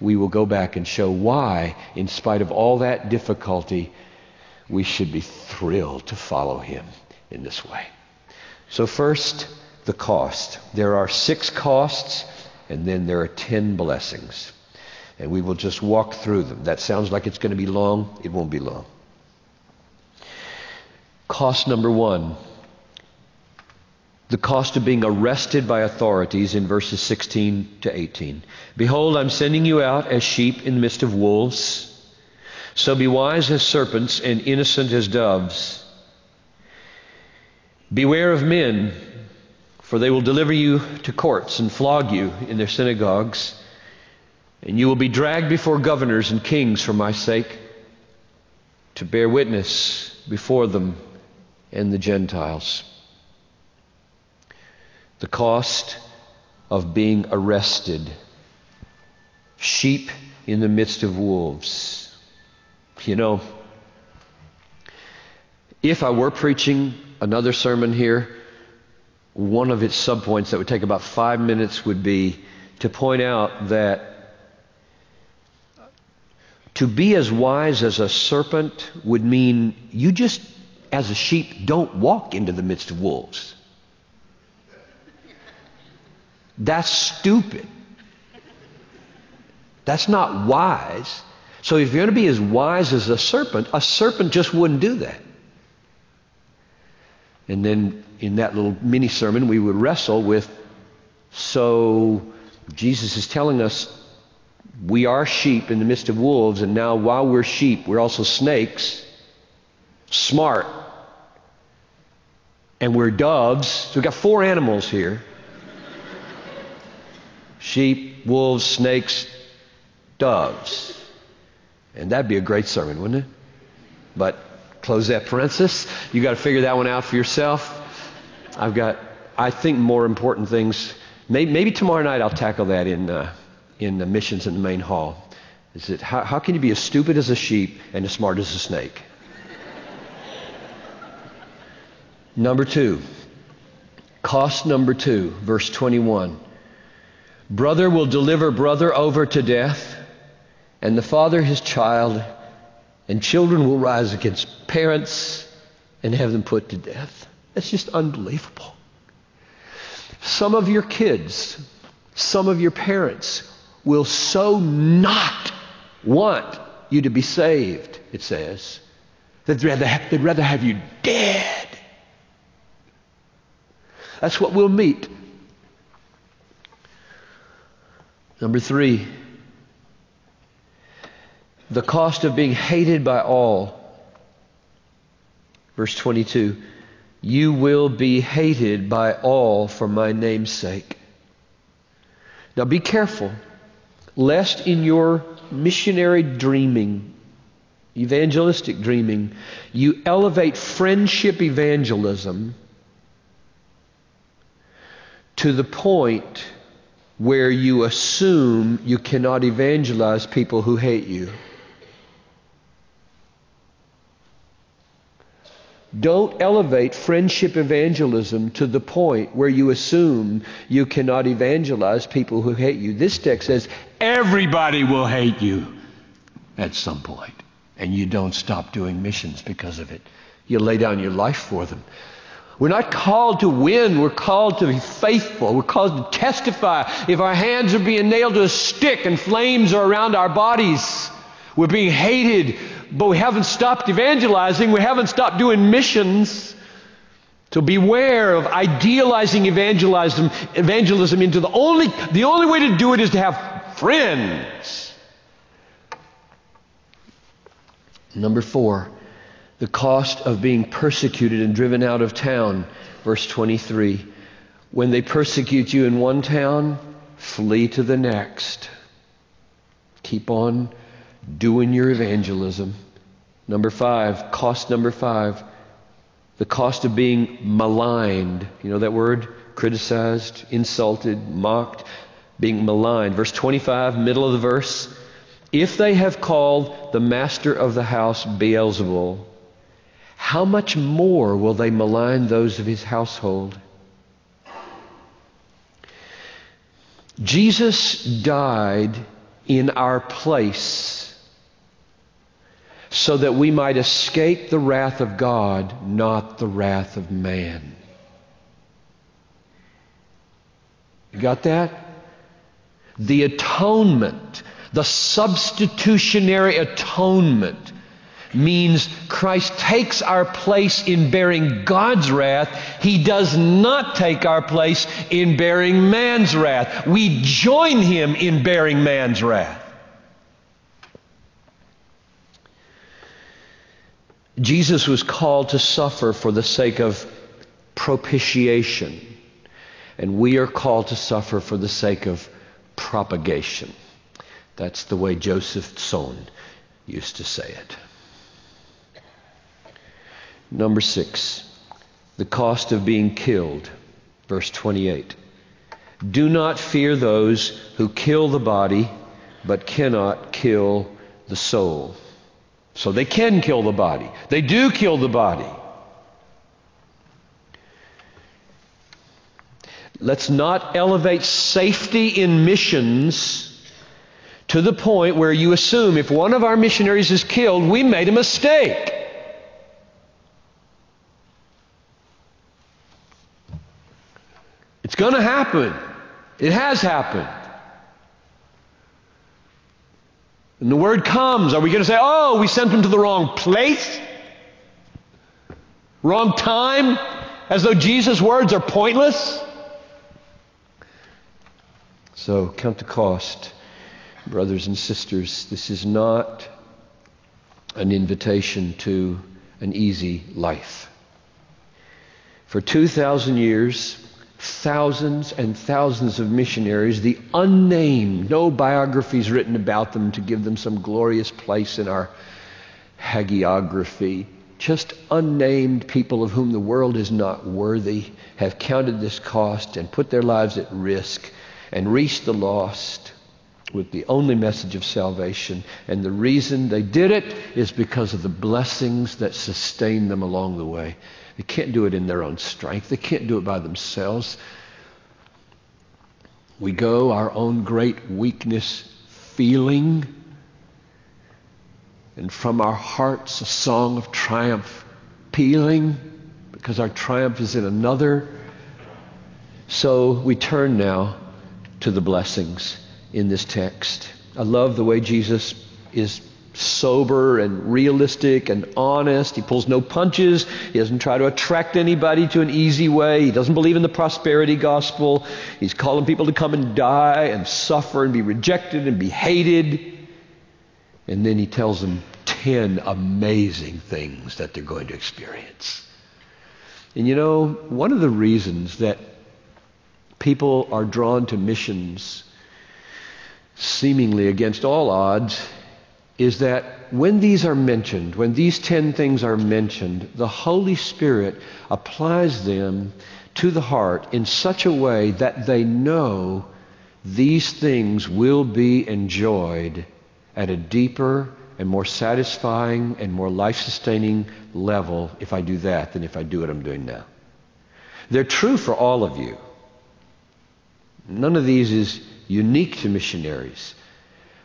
we will go back and show why, in spite of all that difficulty, we should be thrilled to follow him in this way. So first, the cost. There are 6 costs, and then there are 10 blessings. And we will just walk through them. That sounds like it's going to be long. It won't be long. Cost number 1. The cost of being arrested by authorities in verses 16 to 18. Behold, I'm sending you out as sheep in the midst of wolves. So be wise as serpents and innocent as doves. Beware of men, for they will deliver you to courts and flog you in their synagogues. And you will be dragged before governors and kings for my sake, to bear witness before them and the Gentiles. The cost of being arrested. Sheep in the midst of wolves. You know, if I were preaching another sermon here, one of its subpoints that would take about 5 minutes would be to point out that to be as wise as a serpent would mean you just, as a sheep, don't walk into the midst of wolves. That's stupid. That's not wise. So if you're going to be as wise as a serpent just wouldn't do that. And then in that little mini sermon, we would wrestle with, so Jesus is telling us we are sheep in the midst of wolves, and now while we're sheep, we're also snakes, smart, and we're doves. So we've got 4 animals here. Sheep, wolves, snakes, doves. And that'd be a great sermon, wouldn't it? But close that parenthesis. You got to figure that one out for yourself. I've got, I think, more important things. Maybe tomorrow night I'll tackle that in the missions in the main hall. Is it how can you be as stupid as a sheep and as smart as a snake? Number 2. Cost number 2, verse 21. Brother will deliver brother over to death, and the father his child, and children will rise against parents and have them put to death. That's just unbelievable. Some of your kids, some of your parents will so not want you to be saved, it says, that they'd rather have you dead. That's what we'll meet. Number 3, the cost of being hated by all. Verse 22, you will be hated by all for my name's sake. Now be careful, lest in your missionary dreaming, evangelistic dreaming, you elevate friendship evangelism to the point where you assume you cannot evangelize people who hate you. Don't elevate friendship evangelism to the point where you assume you cannot evangelize people who hate you. This text says everybody will hate you at some point, and you don't stop doing missions because of it. You lay down your life for them. We're not called to win. We're called to be faithful. We're called to testify. If our hands are being nailed to a stick and flames are around our bodies, we're being hated, but we haven't stopped evangelizing. We haven't stopped doing missions. So beware of idealizing evangelism into the only way to do it is to have friends. Number 4. The cost of being persecuted and driven out of town. Verse 23. When they persecute you in one town, flee to the next. Keep on doing your evangelism. Number 5. Cost number 5. The cost of being maligned. You know that word? Criticized, insulted, mocked, being maligned. Verse 25, middle of the verse. If they have called the master of the house Beelzebul, how much more will they malign those of his household? Jesus died in our place so that we might escape the wrath of God, not the wrath of man. You got that? The atonement, the substitutionary atonement, means Christ takes our place in bearing God's wrath. He does not take our place in bearing man's wrath. We join Him in bearing man's wrath. Jesus was called to suffer for the sake of propitiation, and we are called to suffer for the sake of propagation. That's the way Joseph Tson used to say it. Number 6, the cost of being killed. Verse 28. Do not fear those who kill the body, but cannot kill the soul. So they can kill the body. They do kill the body. Let's not elevate safety in missions to the point where you assume if one of our missionaries is killed, we made a mistake. It's going to happen. It has happened. And the word comes. Are we going to say, oh, we sent him to the wrong place? Wrong time? As though Jesus' words are pointless? So count the cost, brothers and sisters. This is not an invitation to an easy life. For 2,000 years, thousands and thousands of missionaries, the unnamed, no biographies written about them to give them some glorious place in our hagiography, just unnamed people of whom the world is not worthy, have counted this cost and put their lives at risk and reached the lost with the only message of salvation. And the reason they did it is because of the blessings that sustain them along the way. They can't do it in their own strength. They can't do it by themselves. We go our own great weakness feeling, and from our hearts a song of triumph pealing, because our triumph is in another. So we turn now to the blessings in this text. I love the way Jesus is sober and realistic and honest. He pulls no punches. He doesn't try to attract anybody to an easy way. He doesn't believe in the prosperity gospel. He's calling people to come and die and suffer and be rejected and be hated. And then he tells them 10 amazing things that they're going to experience. And you know, one of the reasons that people are drawn to missions seemingly against all odds is that when these are mentioned, when these 10 things are mentioned, the Holy Spirit applies them to the heart in such a way that they know these things will be enjoyed at a deeper and more satisfying and more life-sustaining level if I do that than if I do what I'm doing now. They're true for all of you. None of these is unique to missionaries.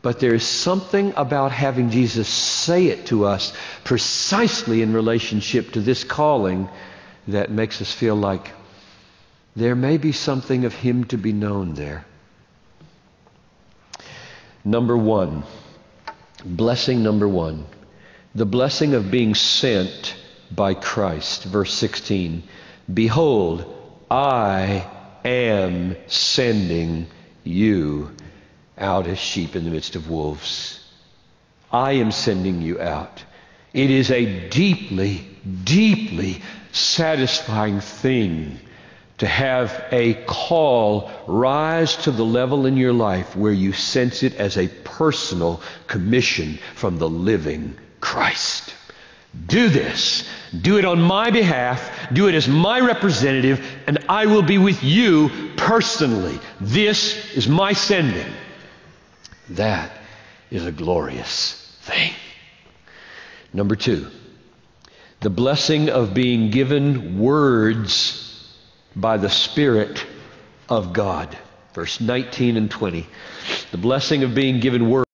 But there is something about having Jesus say it to us precisely in relationship to this calling that makes us feel like there may be something of Him to be known there. Number 1, blessing number 1, the blessing of being sent by Christ. Verse 16, behold, I am sending you out as sheep in the midst of wolves. I am sending you out. It is a deeply, deeply satisfying thing to have a call rise to the level in your life where you sense it as a personal commission from the living Christ. Do this. Do it on my behalf. Do it as my representative, and I will be with you personally. This is my sending. That is a glorious thing. Number 2, the blessing of being given words by the Spirit of God. Verse 19 and 20. The blessing of being given word.